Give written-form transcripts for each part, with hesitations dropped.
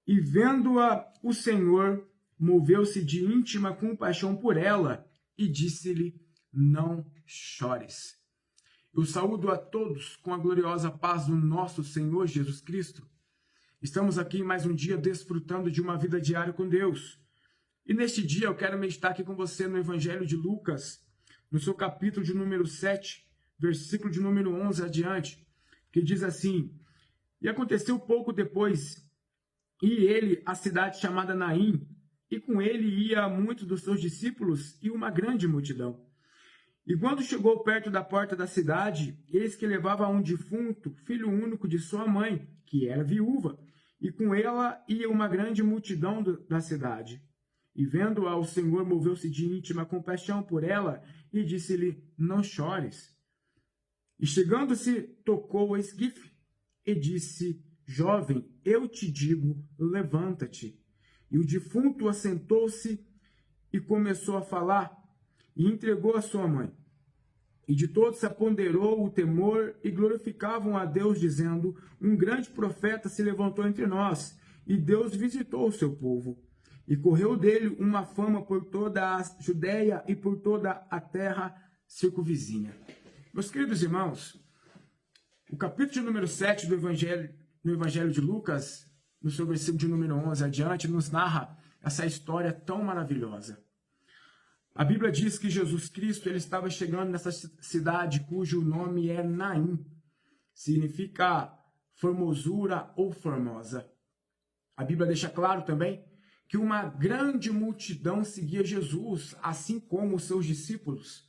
E vendo-a, o Senhor moveu-se de íntima compaixão por ela e disse-lhe: não chores. Eu saúdo a todos com a gloriosa paz do nosso Senhor Jesus Cristo. Estamos aqui em mais um dia desfrutando de uma vida diária com Deus. E neste dia eu quero meditar aqui com você no Evangelho de Lucas, no seu capítulo de número 7, versículo de número 11 adiante, que diz assim: E aconteceu pouco depois, e ele a cidade chamada Naim, e com ele ia muitos dos seus discípulos e uma grande multidão. E quando chegou perto da porta da cidade, eis que levava um defunto, filho único de sua mãe, que era viúva, e com ela ia uma grande multidão da cidade. E vendo-a, o Senhor moveu-se de íntima compaixão por ela e disse-lhe: não chores. E chegando-se, tocou o esquife e disse: jovem, eu te digo, levanta-te. E o defunto assentou-se e começou a falar, e entregou a sua mãe. E de todos se apoderou o temor, e glorificavam a Deus, dizendo: um grande profeta se levantou entre nós, e Deus visitou o seu povo. E correu dele uma fama por toda a Judéia e por toda a terra circunvizinha. Meus queridos irmãos, o capítulo de número 7 do Evangelho de Lucas, no seu versículo de número 11 adiante, nos narra essa história tão maravilhosa. A Bíblia diz que Jesus Cristo ele estava chegando nessa cidade cujo nome é Naim. Significa formosura ou formosa. A Bíblia deixa claro também que uma grande multidão seguia Jesus, assim como os seus discípulos.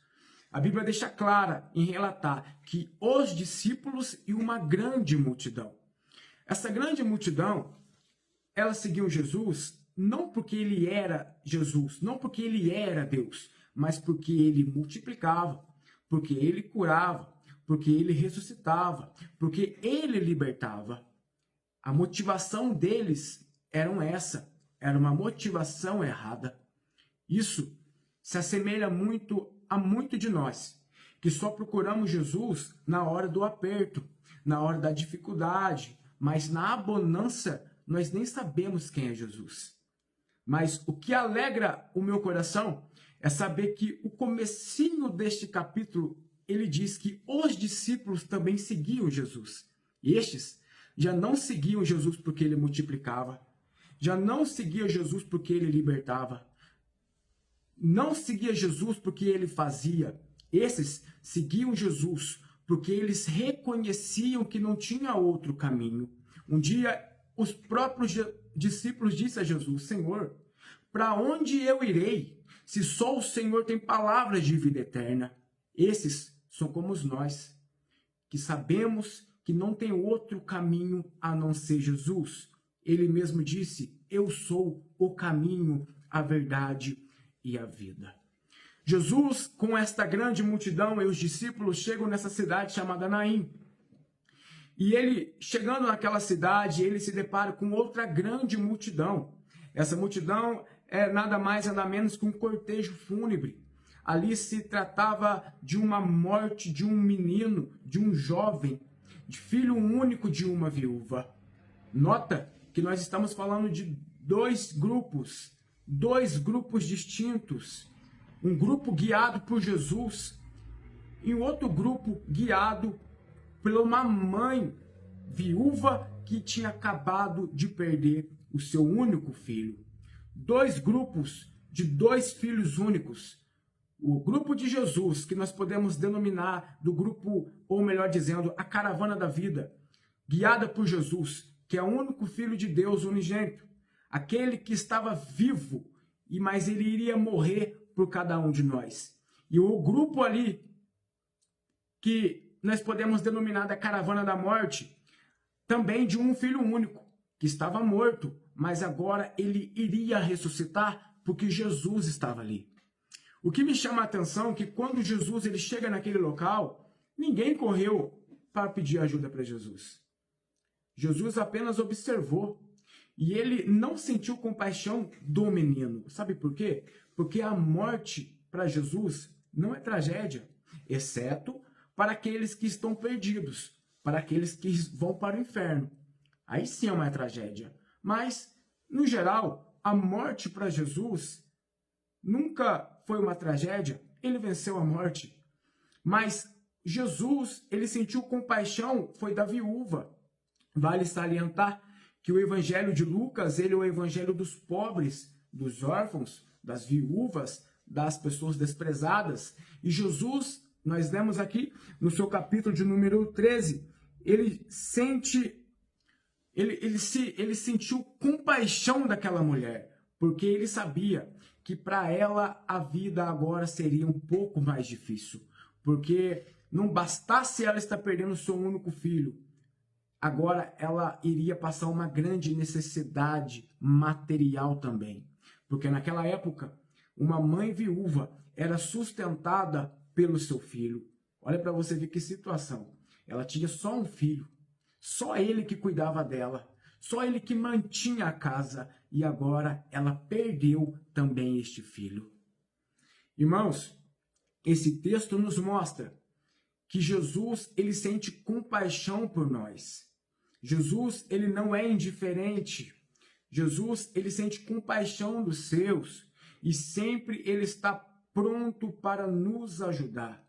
A Bíblia deixa clara em relatar que os discípulos e uma grande multidão. Essa grande multidão, ela seguiu Jesus não porque ele era Jesus, não porque ele era Deus, mas porque ele multiplicava, porque ele curava, porque ele ressuscitava, porque ele libertava. A motivação deles era uma motivação errada. Isso se assemelha muito a muito de nós, que só procuramos Jesus na hora do aperto, na hora da dificuldade, mas na abundância nós nem sabemos quem é Jesus. Mas o que alegra o meu coração é saber que o comecinho deste capítulo, ele diz que os discípulos também seguiam Jesus. E estes já não seguiam Jesus porque ele multiplicava, já não seguiam Jesus porque ele libertava, não seguia Jesus porque ele fazia. Esses seguiam Jesus porque eles reconheciam que não tinha outro caminho. Um dia, os próprios discípulos disseram a Jesus: Senhor, para onde eu irei, se só o Senhor tem palavras de vida eterna? Esses são como nós, que sabemos que não tem outro caminho a não ser Jesus. Ele mesmo disse: eu sou o caminho, a verdade e a vida. Jesus, com esta grande multidão e os discípulos, chegam nessa cidade chamada Naim. E ele, chegando naquela cidade, ele se depara com outra grande multidão. Essa multidão é nada mais, nada menos que um cortejo fúnebre. Ali se tratava de uma morte de um menino, de um jovem, de filho único de uma viúva. Nota que nós estamos falando de dois grupos distintos. Um grupo guiado por Jesus e outro grupo guiado por uma mãe viúva que tinha acabado de perder o seu único filho. Dois grupos de dois filhos únicos. O grupo de Jesus, que nós podemos denominar do grupo, ou melhor dizendo, a caravana da vida, guiada por Jesus, que é o único filho de Deus unigênito, aquele que estava vivo, mas ele iria morrer por cada um de nós. E o grupo ali, que nós podemos denominar da caravana da morte, também de um filho único, que estava morto, mas agora ele iria ressuscitar porque Jesus estava ali. O que me chama a atenção é que quando Jesus ele chega naquele local, ninguém correu para pedir ajuda para Jesus. Jesus apenas observou e ele não sentiu compaixão do menino. Sabe por quê? Porque a morte para Jesus não é tragédia, exceto para aqueles que estão perdidos, para aqueles que vão para o inferno. Aí sim é uma tragédia. Mas No geral, a morte para Jesus nunca foi uma tragédia, ele venceu a morte. Mas Jesus, ele sentiu compaixão, foi da viúva. Vale salientar que o evangelho de Lucas, ele é o evangelho dos pobres, dos órfãos, das viúvas, das pessoas desprezadas. E Jesus, nós lemos aqui no seu capítulo de número 13, ele sentiu compaixão daquela mulher, porque ele sabia que para ela a vida agora seria um pouco mais difícil, porque não bastasse ela estar perdendo o seu único filho, agora ela iria passar uma grande necessidade material também, porque naquela época uma mãe viúva era sustentada pelo seu filho. Olha para você ver que situação. Ela tinha só um filho, só ele que cuidava dela, só ele que mantinha a casa, e agora ela perdeu também este filho. Irmãos, esse texto nos mostra que Jesus, ele sente compaixão por nós. Jesus, ele não é indiferente. Jesus, ele sente compaixão dos seus e sempre ele está pronto para nos ajudar.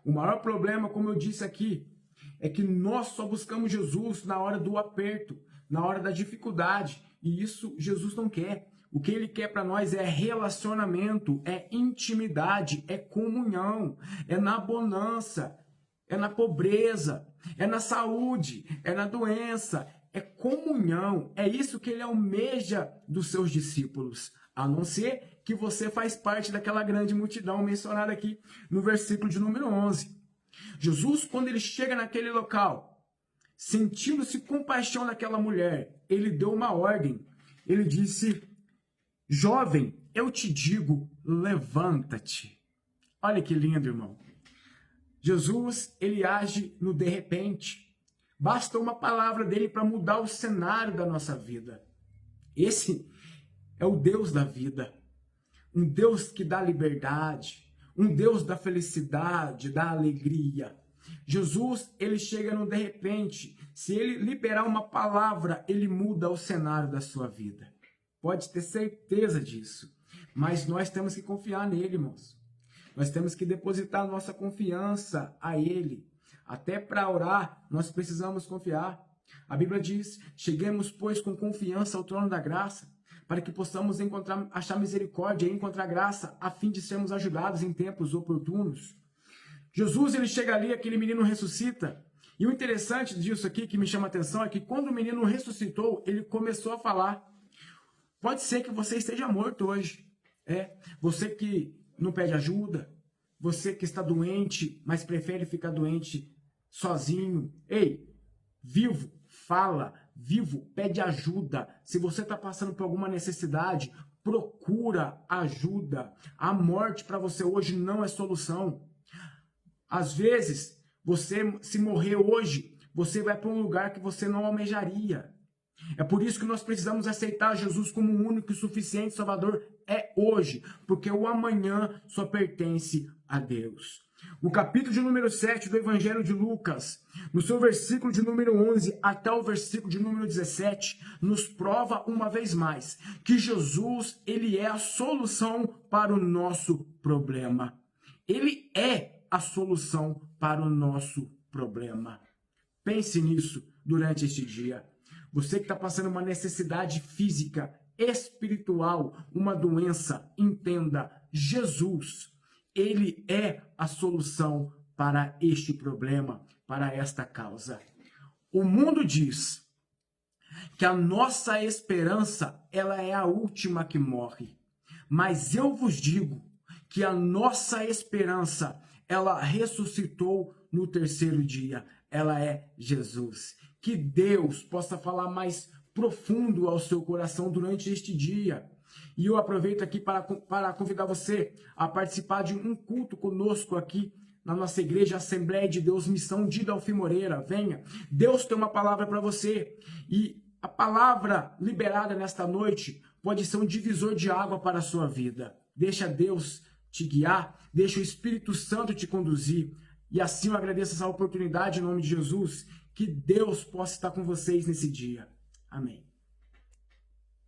O maior problema, como eu disse aqui, é que nós só buscamos Jesus na hora do aperto, na hora da dificuldade, e isso Jesus não quer. O que ele quer para nós é relacionamento, é intimidade, é comunhão, é na bonança, é na pobreza, é na saúde, é na doença, é comunhão. É isso que ele almeja dos seus discípulos, a não ser que você faz parte daquela grande multidão mencionada aqui no versículo de número 11. Jesus, quando ele chega naquele local, sentindo-se compaixão daquela mulher, ele deu uma ordem. Ele disse: jovem, eu te digo, levanta-te. Olha que lindo, irmão. Jesus, ele age no de repente. Basta uma palavra dele para mudar o cenário da nossa vida. Esse é o Deus da vida. Um Deus que dá liberdade. Um Deus da felicidade, da alegria. Jesus, ele chega no de repente. Se ele liberar uma palavra, ele muda o cenário da sua vida. Pode ter certeza disso. Mas nós temos que confiar nele, irmãos. Nós temos que depositar nossa confiança a ele. Até para orar, nós precisamos confiar. A Bíblia diz: cheguemos, pois, com confiança ao trono da graça, para que possamos achar misericórdia e encontrar graça, a fim de sermos ajudados em tempos oportunos. Jesus, ele chega ali, aquele menino ressuscita. E o interessante disso aqui, que me chama a atenção, é que quando o menino ressuscitou, ele começou a falar. Pode ser que você esteja morto hoje. Você que não pede ajuda, você que está doente, mas prefere ficar doente sozinho. Ei, vivo, fala, vivo, pede ajuda. Se você está passando por alguma necessidade, procura ajuda. A morte para você hoje não é solução. Às vezes, você se morrer hoje, você vai para um lugar que você não almejaria. É por isso que nós precisamos aceitar Jesus como o único e suficiente Salvador hoje, porque o amanhã só pertence a Deus. O capítulo de número 7 do Evangelho de Lucas, no seu versículo de número 11 até o versículo de número 17, nos prova uma vez mais que Jesus, ele é a solução para o nosso problema. Ele é a solução para o nosso problema. Pense nisso durante este dia. Você que está passando uma necessidade física, espiritual, uma doença, entenda, Jesus, ele é a solução para este problema, para esta causa. O mundo diz que a nossa esperança, ela é a última que morre. Mas eu vos digo que a nossa esperança, ela ressuscitou no terceiro dia. Ela é Jesus. Que Deus possa falar mais profundo ao seu coração durante este dia. E eu aproveito aqui para convidar você a participar de um culto conosco aqui na nossa igreja Assembleia de Deus Missão de Dalfi Moreira. Venha, Deus tem uma palavra para você. E a palavra liberada nesta noite pode ser um divisor de água para a sua vida. Deixa Deus te guiar, deixa o Espírito Santo te conduzir. E assim eu agradeço essa oportunidade em nome de Jesus. Que Deus possa estar com vocês nesse dia. Amém.